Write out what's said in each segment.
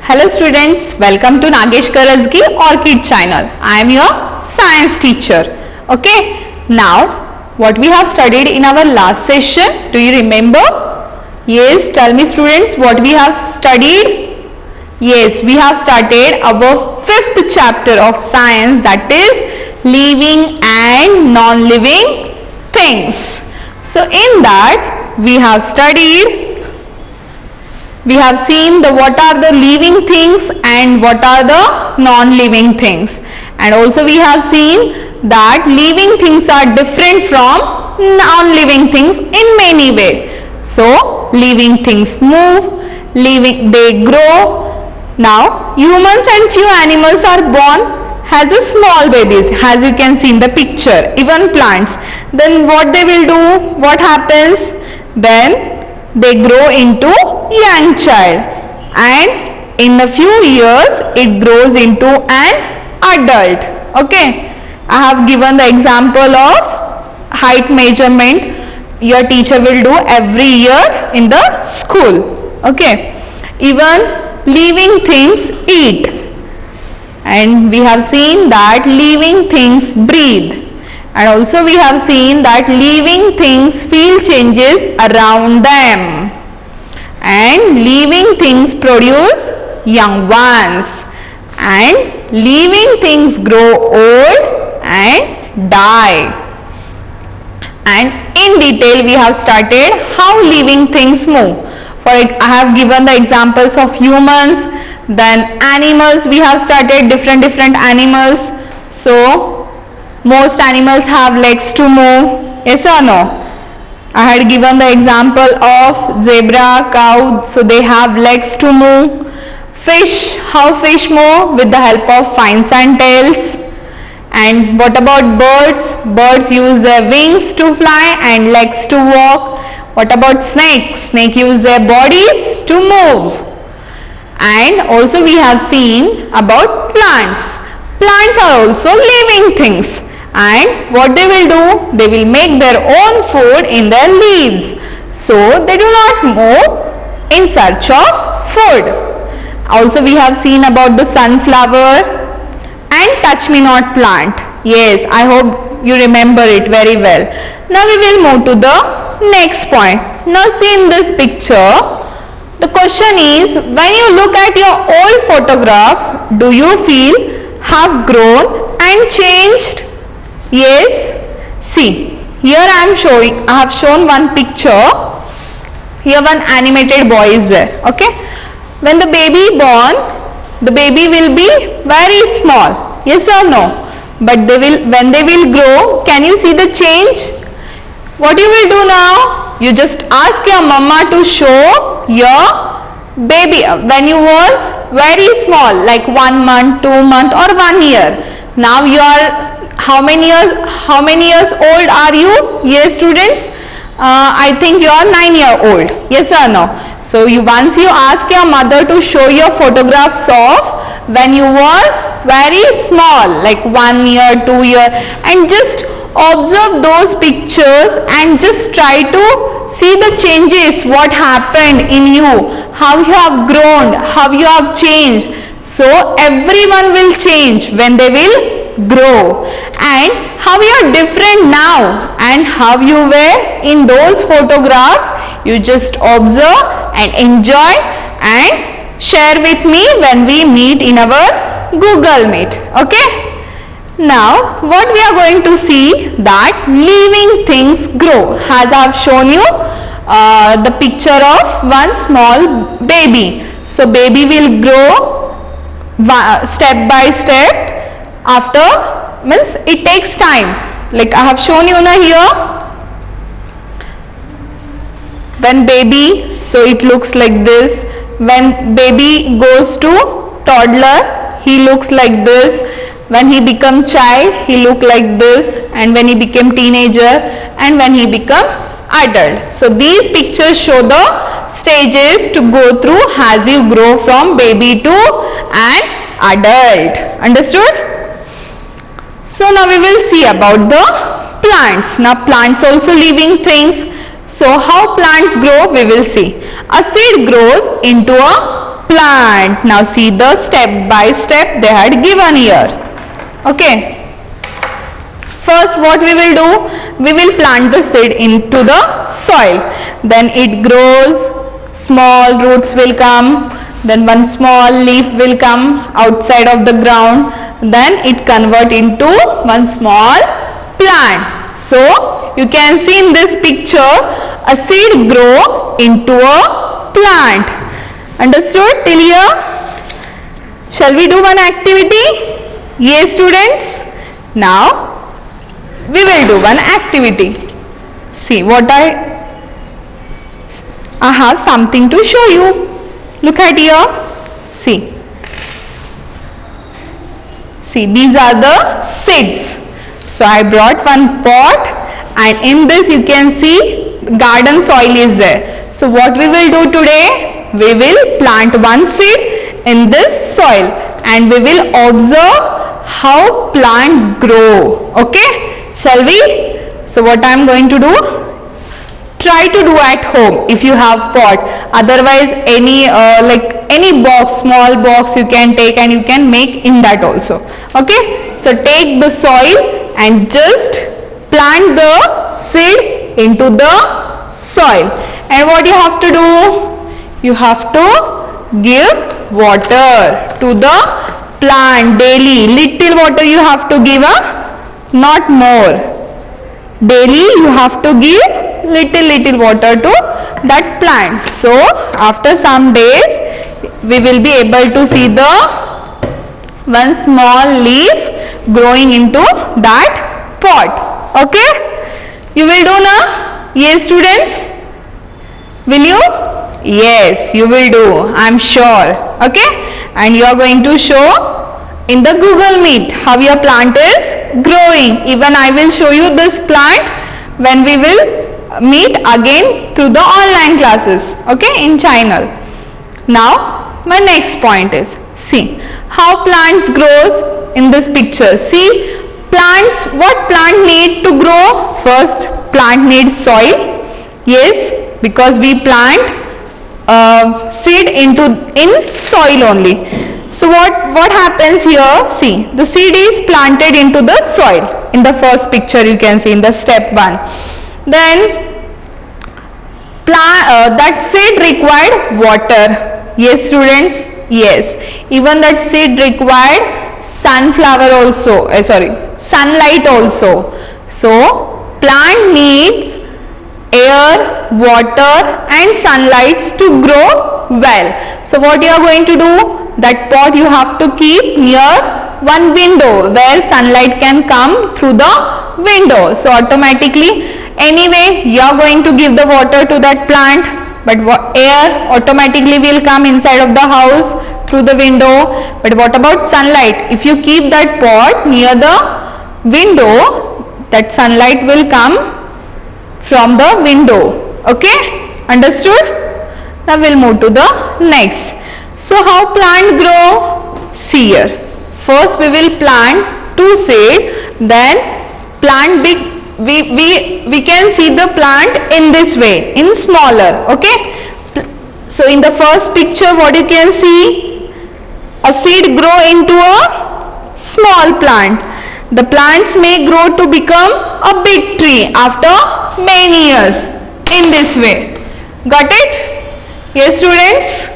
Hello students, welcome to Nagesh Karazgi Orchid channel. I am your science teacher. Okay, now what we have studied in our last session, do you remember? Yes, tell me students what we have studied. Yes, we have started our fifth chapter of science, that is living and non-living things. So in that we have seen what are the living things and what are the non-living things, and also we have seen that living things are different from non-living things in many ways. So living things move, they grow. Now humans and few animals are born as a small babies, as you can see in the picture, even plants. Then what they will do, what happens, then they grow into young child, and in a few years it grows into an adult. Okay, I have given the example of height measurement your teacher will do every year in the school. Okay, even living things eat, and we have seen that living things breathe, and also we have seen that living things feel changes around them, and living things produce young ones, and living things grow old and die. And in detail we have started how living things move. For it, I have given the examples of humans, then animals we have started different animals. So most animals have legs to move, yes or no? I had given the example of zebra, cow, so they have legs to move. Fish, how fish move? With the help of fins and tails. And what about birds? Birds use their wings to fly and legs to walk. What about snakes? Snakes use their bodies to move. And also we have seen about plants. Plants are also living things, and what they will do, they will make their own food in their leaves, so they do not move in search of food. Also we have seen about the sunflower and touch me not plant. Yes, I hope you remember it very well. Now we will move to the next point. Now see in this picture, the question is, when you look at your old photograph, do you feel have grown and changed? Yes, see here I have shown one picture. Here one animated boy is there. Okay, when the baby born, the baby will be very small, yes or no? But when they will grow, can you see the change? What you will do now, you just ask your mama to show your baby when you was very small, like 1 month, 2 months or 1 year. Now you are how many years old are you? Yes students, I think you are 9-year-old, yes or no? So once you ask your mother to show your photographs of when you was very small, like 1 year, 2 year, and just observe those pictures and just try to see the changes, what happened in you, how you have grown, how you have changed. So everyone will change when they will grow, and how you are different now and how you were in those photographs, you just observe and enjoy and share with me when we meet in our Google Meet. Okay, now what we are going to see, that living things grow, as I have shown you the picture of one small baby. So baby will grow step by step. After means it takes time, like I have shown you now here, when baby, so it looks like this. When baby goes to toddler, he looks like this. When he become child, he look like this, and when he became teenager, and when he become adult. So these pictures show the stages to go through as you grow from baby to an adult. Understood? So now we will see about the plants. Now plants also living things. So how plants grow, we will see. A seed grows into a plant. Now see the step by step they had given here. Okay. First what we will do, we will plant the seed into the soil. Then it grows, small roots will come, then one small leaf will come outside of the ground, then it convert into one small plant. So you can see in this picture a seed grow into a plant. Understood till here? Shall we do one activity? Yes students. Now we will do one activity. See what I have something to show you. Look at here. See these are the seeds. So I brought one pot and in this you can see garden soil is there. So what we will do today, we will plant one seed in this soil and we will observe how plant grow. Okay. Shall we? So what I am going to do? Try to do at home if you have pot. Otherwise any any box, small box you can take and you can make in that also. Okay. So take the soil and just plant the seed into the soil. And what you have to do? You have to give water to the plant daily. Little water you have to give, not more. Daily you have to give little water to that plant. So after some days we will be able to see the one small leaf growing into that pot. Okay. You will do now? Yes students? Will you? Yes, you will do. I am sure. Okay. And you are going to show in the Google Meet how your plant is growing. Even I will show you this plant when we will meet again through the online classes. Okay, in channel. Now my next point is, see how plants grows in this picture. See plants, what plant need to grow? First plant needs soil. Yes, because we plant seed in soil only. So what happens here? See, the seed is planted into the soil. In the first picture you can see in the step 1. Then that seed required water. Yes students? Yes. Even that seed required sunflower also. Sunlight also. So plant needs air, water and sunlight to grow well. So what you are going to do? That pot you have to keep near one window where sunlight can come through the window. So automatically, anyway you are going to give the water to that plant, but air automatically will come inside of the house through the window. But what about sunlight? If you keep that pot near the window, that sunlight will come from the window. Okay, understood? Now we'll move to the next. So how plant grow? See here. First we will plant 2 seed, then plant big. We can see the plant in this way, in smaller. Okay. So in the first picture what you can see? A seed grow into a small plant. The plants may grow to become a big tree after many years in this way. Got it? Yes students?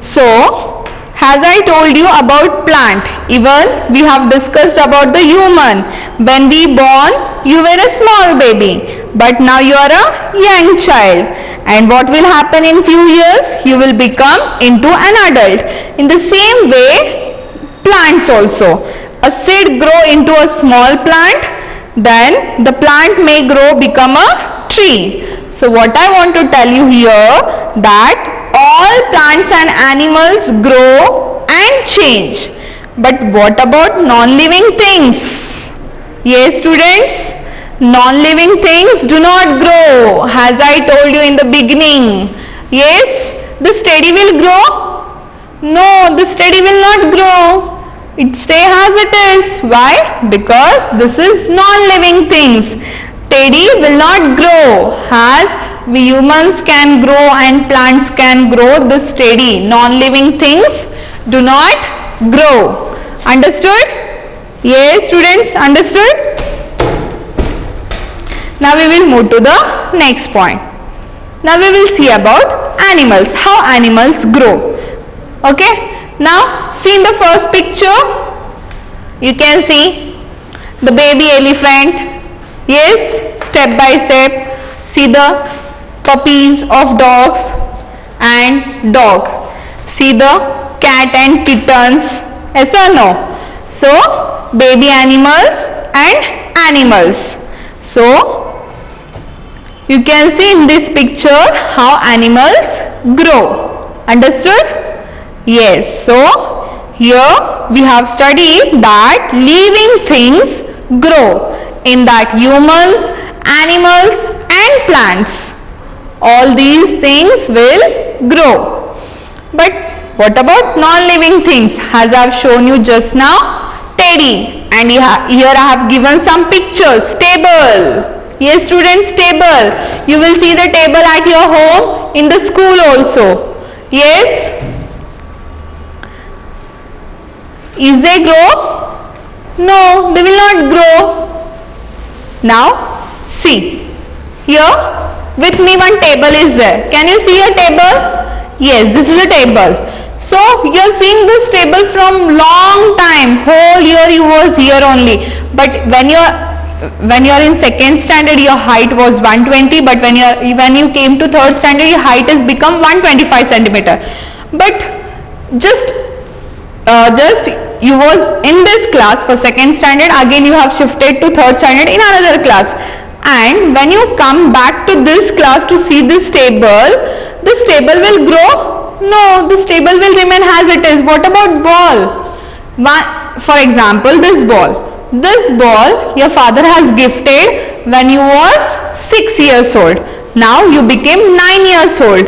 So as I told you about plant, even we have discussed about the human. When we born, you were a small baby, but now you are a young child. And what will happen in few years? You will become into an adult. In the same way, plants also. A seed grow into a small plant, then the plant may become a tree. So what I want to tell you here, that all plants and animals grow and change. But what about non-living things? Yes students, non-living things do not grow, as I told you in the beginning. Yes, the teddy will grow? No, this teddy will not grow. It stay as it is. Why? Because this is non-living things. Teddy will not grow, as we humans can grow and plants can grow, the steady non-living things do not grow. Understood? Yes, students, understood? Now we will move to the next point. Now we will see about animals, how animals grow. Okay, now see in the first picture, you can see the baby elephant. Yes, step by step. See the puppies of dogs and dog. See the cat and kittens. Yes or no? So, baby animals and animals. So, you can see in this picture how animals grow. Understood? Yes. So, here we have studied that living things grow. In that humans, animals and plants, all these things will grow. But what about non-living things? As I have shown you just now, teddy, and here I have given some pictures. Table. Yes, students, table. You will see the table at your home, in the school also. Yes. Is they grow? No, they will not grow. Now, see. Here, with me one table is there. Can you see a table? Yes, this is a table. So, you are seeing this table from long time. Whole year you was here only. But when you are in second standard, your height was 120. But when you came to third standard, your height has become 125 centimeter. But just you was in this class for second standard, again you have shifted to third standard in another class, and when you come back to this class to see this table will grow? No, this table will remain as it is. What about ball? For example, this ball your father has gifted when you was 6 years old. Now you became 9 years old.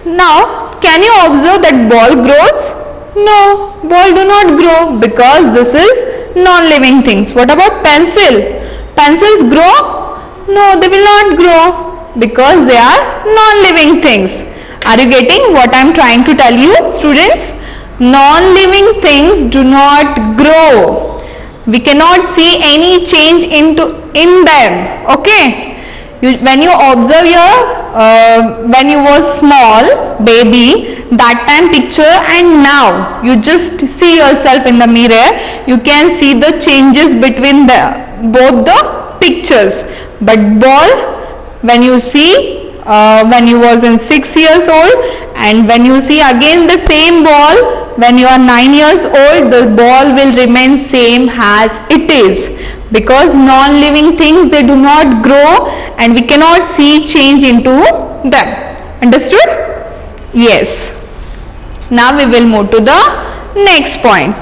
Now can you observe that ball grows? No, ball do not grow because this is non-living things. What about pencil? Pencils grow? No, they will not grow because they are non-living things. Are you getting what I am trying to tell you, students? Non-living things do not grow. We cannot see any change in them. Okay. When you observe when you were small baby, that time picture and now you just see yourself in the mirror, you can see the changes between both the pictures. But ball, when you see when you was in 6 years old and when you see again the same ball when you are 9 years old, the ball will remain same as it is, because non-living things, they do not grow and we cannot see change into them. Understood? Yes. Now we will move to the next point.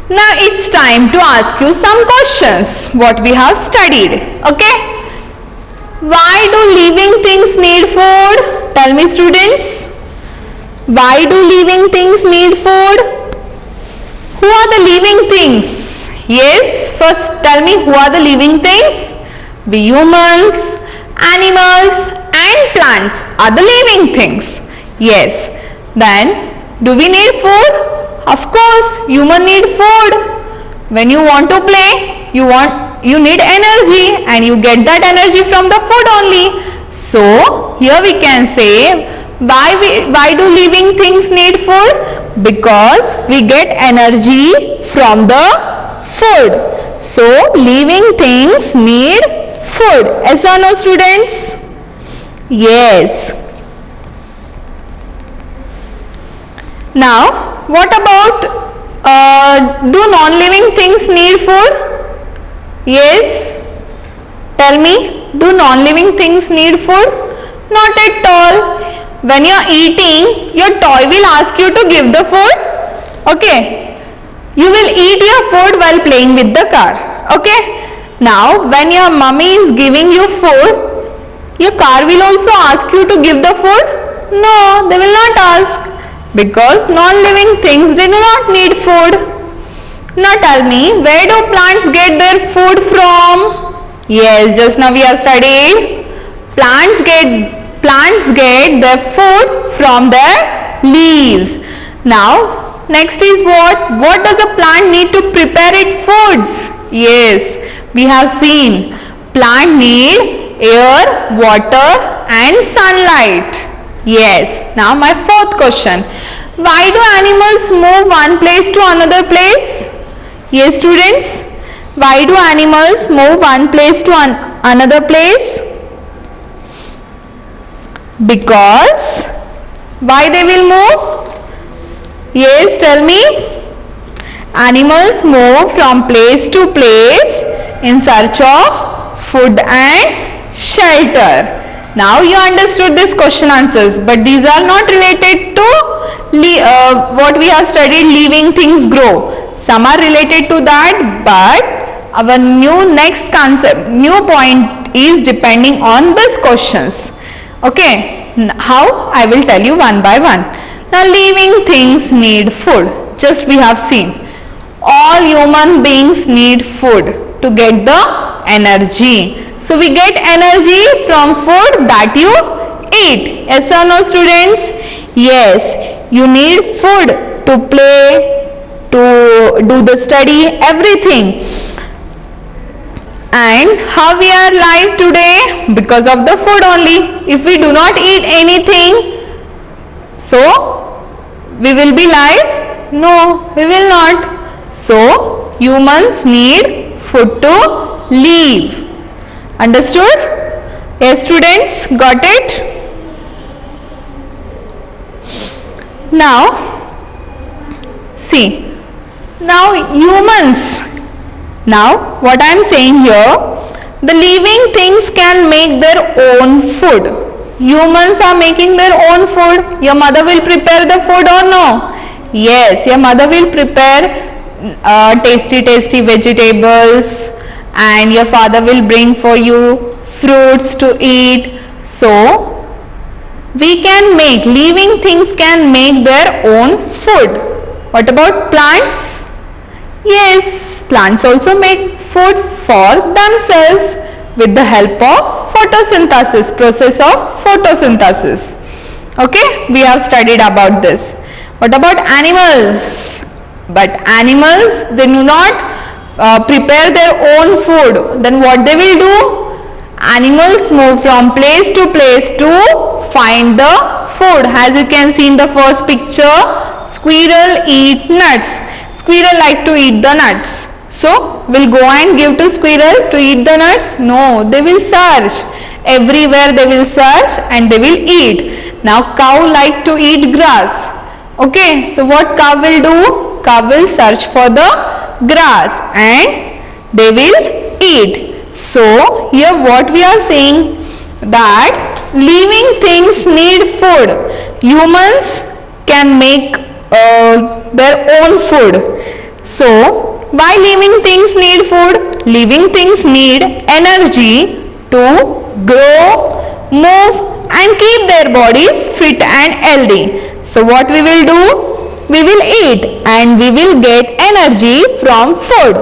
Now it's time to ask you some questions what we have studied. Okay? Why do living things need food? Tell me, students. Why do living things need food? Who are the living things? Yes, first tell me, who are the living things? We humans, animals and plants are the living things. Yes. Then, do we need food? Of course, human need food. When you want to play, you need energy and you get that energy from the food only. So, here we can say, why do living things need food? Because we get energy from the food. So, living things need food. Yes or no, students? Yes. Now, what about do non-living things need food? Yes. Tell me, do non-living things need food? Not at all. When you are eating, your toy will ask you to give the food. Okay. You will eat your food while playing with the car. Okay. Now, when your mummy is giving you food, your car will also ask you to give the food? No, they will not ask. Because non-living things, they do not need food. Now tell me, where do plants get their food from? Yes, just now we have studied plants get their food from their leaves. Now next is what? What does a plant need to prepare its foods? Yes, we have seen plant need air, water and sunlight. Yes. Now my fourth question. Why do animals move one place to another place? Yes students. Why do animals move one place to another place? Because why they will move? Yes, tell me. Animals move from place to place in search of food and shelter. Now you understood this question answers, but these are not related to what we have studied, living things grow. Some are related to that, but our next concept, new point is depending on these questions. Okay, how? I will tell you one by one. Now living things need food. Just we have seen. All human beings need food to get the energy. So we get energy from food that you eat. Yes or no students? Yes, you need food to play, to do the study, everything. And how we are alive today? Because of the food only. If we do not eat anything, so we will be alive? No, we will not. So humans need food to live. Understood? Yes students, got it? Now see, now humans, now what I am saying here, the living things can make their own food. Humans are making their own food. Your mother will prepare the food or no? Yes, your mother will prepare tasty vegetables, and your father will bring for you fruits to eat. So we can make, living things can make their own food. What about plants? Yes, plants also make food for themselves with the help of photosynthesis, process of photosynthesis. Okay, we have studied about this. What about animals? But animals, they do not prepare their own food. Then what they will do? Animals move from place to place to find the food. As you can see in the first picture, squirrel eat nuts. Squirrel like to eat the nuts. So will go and give to squirrel to eat the nuts? No, they will search. Everywhere they will search and they will eat. Now cow like to eat grass. Okay, so what cow will do? Cow will search for the grass and they will eat. So here what we are saying, that living things need food. Humans can make their own food. So why living things need food? Living things need energy to grow, move and keep their bodies fit and healthy. So what we will do? We will eat and we will get energy from food.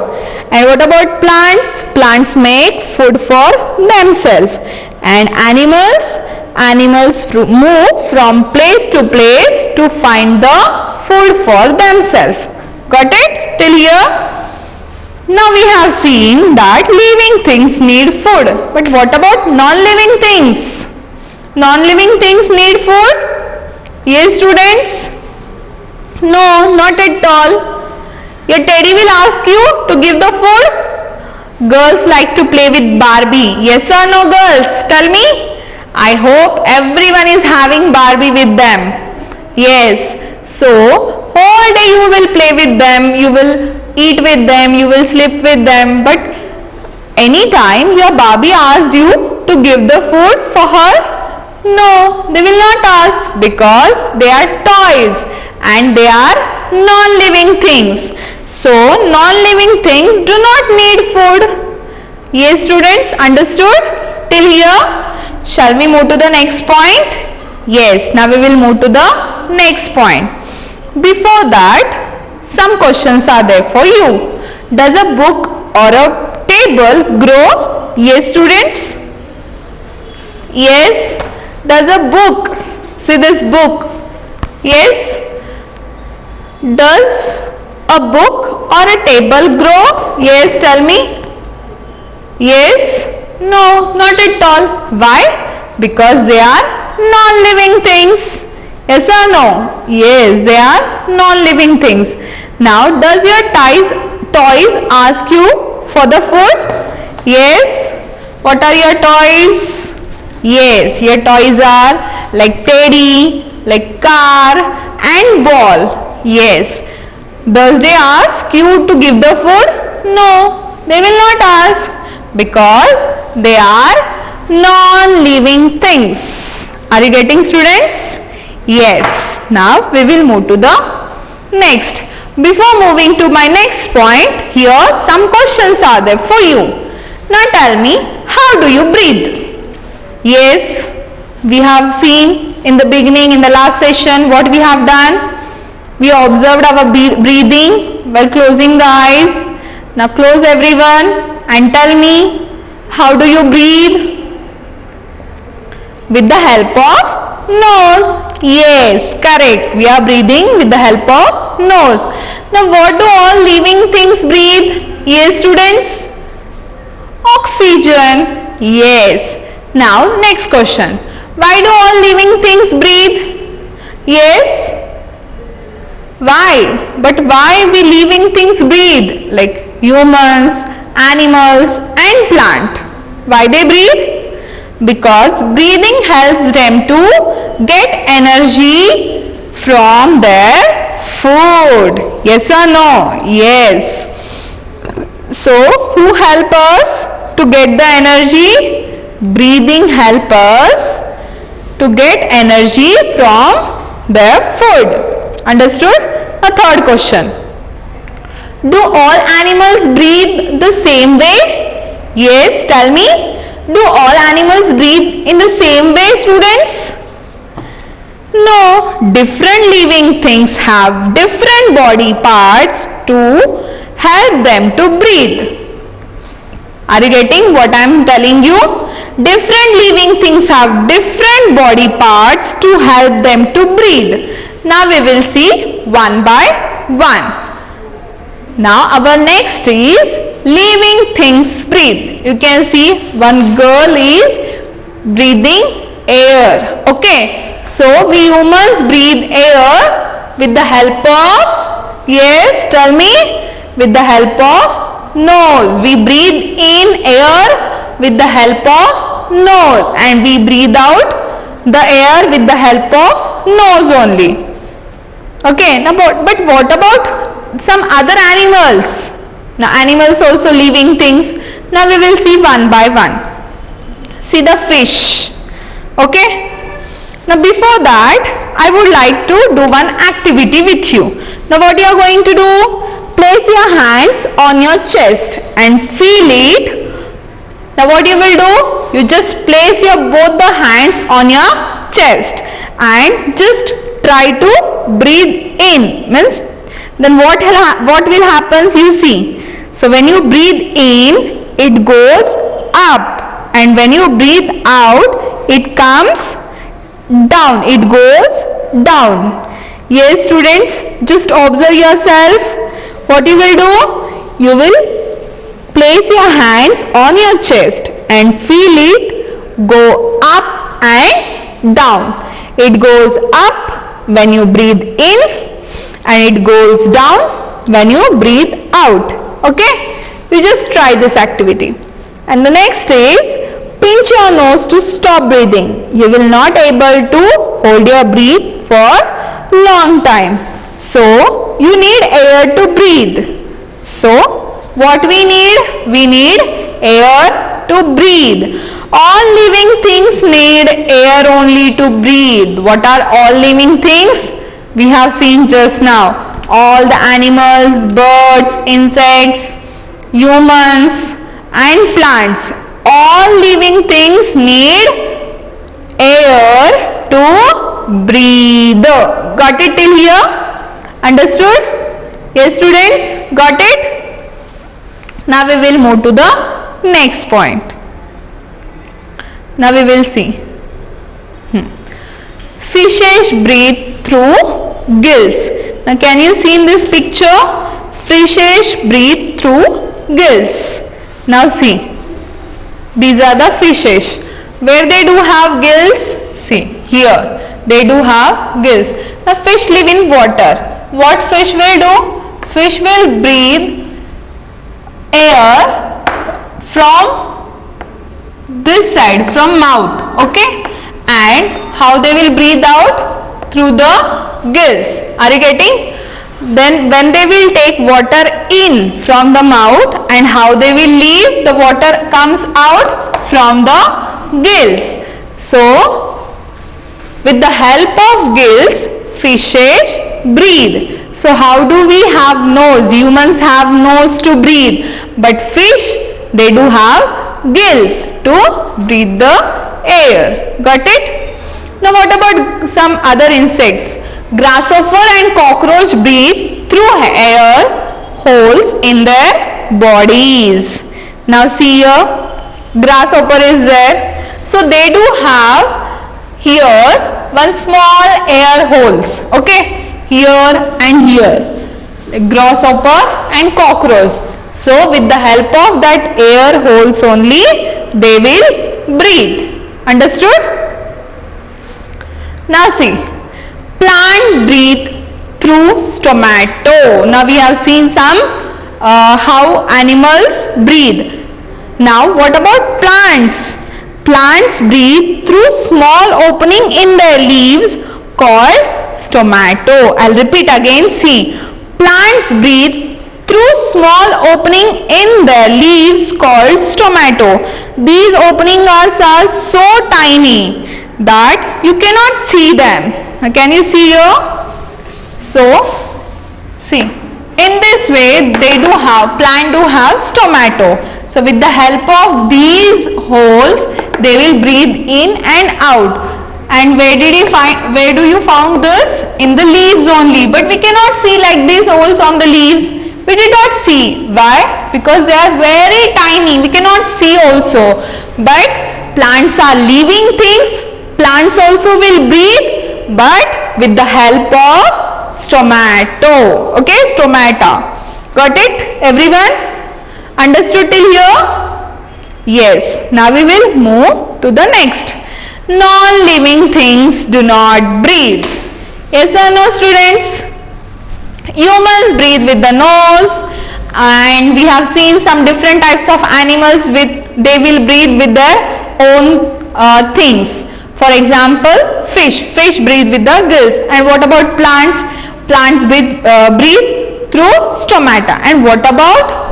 And what about plants? Plants make food for themselves. And animals move from place to place to find the food for themselves. Got it till here? Now we have seen that living things need food. But what about non-living things? Non-living things need food? Yes students? No, not at all. Your teddy will ask you to give the food. Girls like to play with Barbie. Yes or no girls? Tell me. I hope everyone is having Barbie with them. Yes. So, whole day you will play with them, you will eat with them, you will sleep with them. But anytime your Barbie asked you to give the food for her, no, they will not ask because they are toys and they are non-living things. So, non-living things do not need food. Yes students, understood till here? Shall we move to the next point? Yes, now we will move to the next point. Before that, some questions are there for you. Does a book or a table grow? Yes, students? Yes. Does a book, see this book, yes? Does a book or a table grow? Yes, tell me. Yes? No, not at all. Why? Because they are non-living things. Yes or no? Yes, they are non-living things. Now, does your toys ask you for the food? Yes. What are your toys? Yes, your toys are like teddy, like car and ball. Yes. Does they ask you to give the food? No, they will not ask because they are non-living things. Are you getting, students? Yes. Now we will move to the next. Before moving to my next point, here some questions are there for you. Now tell me, how do you breathe? Yes, we have seen in the beginning, in the last session, what we have done. We observed our breathing while closing the eyes. Now close everyone and tell me, how do you breathe? With the help of nose. Yes, correct. We are breathing with the help of nose. Now what do all living things breathe? Yes, students? Oxygen. Yes. Now next question. Why do all living things breathe? Yes. Why? But why we living things breathe? Like humans, animals and plant. Why they breathe? Because breathing helps them to get energy from their food. Yes or no? Yes. So who help us to get the energy? Breathing help us to get energy from their food. Understood? A third question. Do all animals breathe the same way? Yes, tell me. Do all animals breathe in the same way, students? No. Different living things have different body parts to help them to breathe. Are you getting what I am telling you? Different living things have different body parts to help them to breathe. Now we will see one by one. Now our next is living things breathe. You can see one girl is breathing air. Okay. So we humans breathe air with the help of, yes, tell me, with the help of nose. We breathe in air with the help of nose and we breathe out the air with the help of nose only. Okay, now but what about some other animals? Now animals also living things. Now we will see one by one. See the fish. Okay. Now before that, I would like to do one activity with you. Now what you are going to do? Place your hands on your chest and feel it. Now what you will do? You just place your both the hands on your chest and just try to breathe in. Means then what will happen? You see. So when you breathe in, it goes up, and when you breathe out, it comes down. It goes down. Yes, students, just observe yourself. What you will do? You will place your hands on your chest and feel it go up and down. It goes up when you breathe in and it goes down when you breathe out. Okay? You just try this activity. And the next is pinch your nose to stop breathing. You will not able to hold your breath for long time. So you need air to breathe. So what we need? We need air to breathe. All living things need air only to breathe. What are all living things? We have seen just now. All the animals, birds, insects, humans and plants. All living things need air to breathe. Got it till here? Understood? Yes, students? Got it? Now we will move to the next point. Now we will see. Fishes breathe through gills. Now can you see in this picture? Fishes breathe through gills. Now see. These are the fishes. Where they do have gills? See here. They do have gills. Now fish live in water. What fish will do? Fish will breathe air from this side, from mouth. Okay? And how they will breathe out? Through the gills. Are you getting? Then when they will take water in from the mouth, and how they will leave? The water comes out from the gills. So with the help of gills, fishes breathe. So how do we have nose? Humans have nose to breathe, but fish, they do have gills to breathe the air. Got it? Now what about some other insects? Grasshopper and cockroach breathe through air holes in their bodies. Now see here, grasshopper is there. So they do have here one small air holes. Okay, here and here. Grasshopper and cockroach. So with the help of that air holes only, they will breathe. Understood? Now see, plant breathe through stomata. Now we have seen some how animals breathe. Now what about plants? Plants breathe through small opening in their leaves called stomata. I'll repeat again. See, plants breathe through small opening in their leaves called stomata. These openings are so tiny that you cannot see them. Now, can you see here? So, see, in this way they do have, plant do have stomata. So with the help of these holes, they will breathe in and out. And where do you found this? In the leaves only. But we cannot see like these holes on the leaves. We did not see. Why? Because they are very tiny. We cannot see also. But plants are living things. Plants also will breathe, but with the help of stomata. Okay, stomata. Got it, everyone? Understood till here? Yes. Now we will move to the next. Non-living things do not breathe. Yes or no, students? Humans breathe with the nose, and we have seen some different types of animals they will breathe with their own things. For example, fish breathe with the gills. And what about plants? Plants breathe through stomata. And what about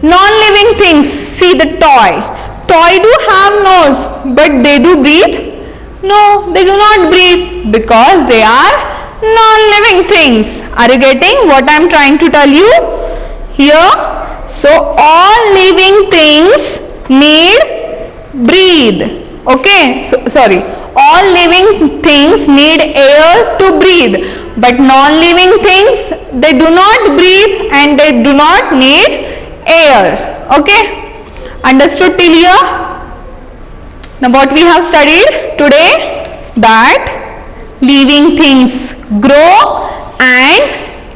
non-living things? See the toy do have nose, but they do breathe? No, they do not breathe because they are non-living things. Are you getting what I am trying to tell you here? So all living things need breathe. Okay, so sorry, all living things need air to breathe, but non-living things, they do not breathe and they do not need air. Okay, understood till here? Now what we have studied today, that living things grow and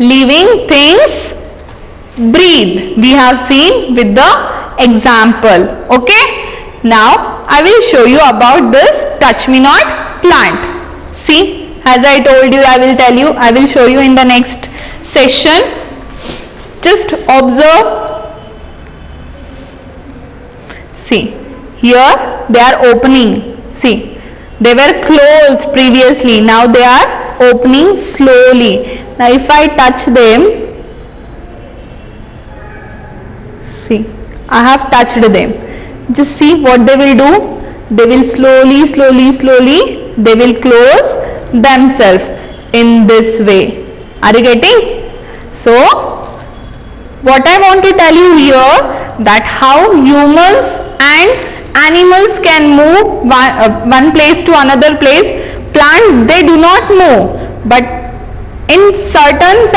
living things breathe. We have seen with the example. Okay, now I will show you about this touch me not plant. See, as I told you, I will show you in the next session. Just observe. See, here they are opening. See, they were closed previously. Now they are opening slowly. Now if I touch them, see, I have touched them. Just see what they will do. They will slowly, they will close themselves in this way. Are you getting? So, what I want to tell you here, that how humans and animals can move one place to another place. Plants, they do not move, but in certain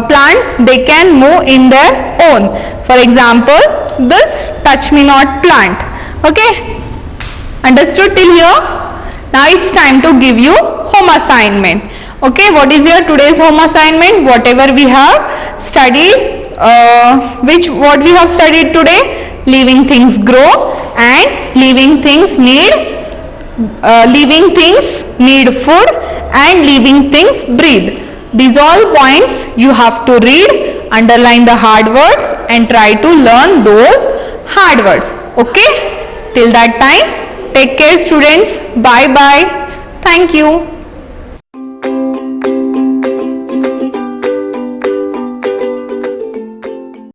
plants they can move in their own. For example, this touch me not plant. Okay, Understood till here? Now it's time to give you home assignment. Okay, what is your today's home assignment? Whatever we have studied, what we have studied today? Living things grow and living things need food and living things breathe. These all points you have to read, underline the hard words and try to learn those hard words. Okay, till that time, take care students. Bye bye. Thank you.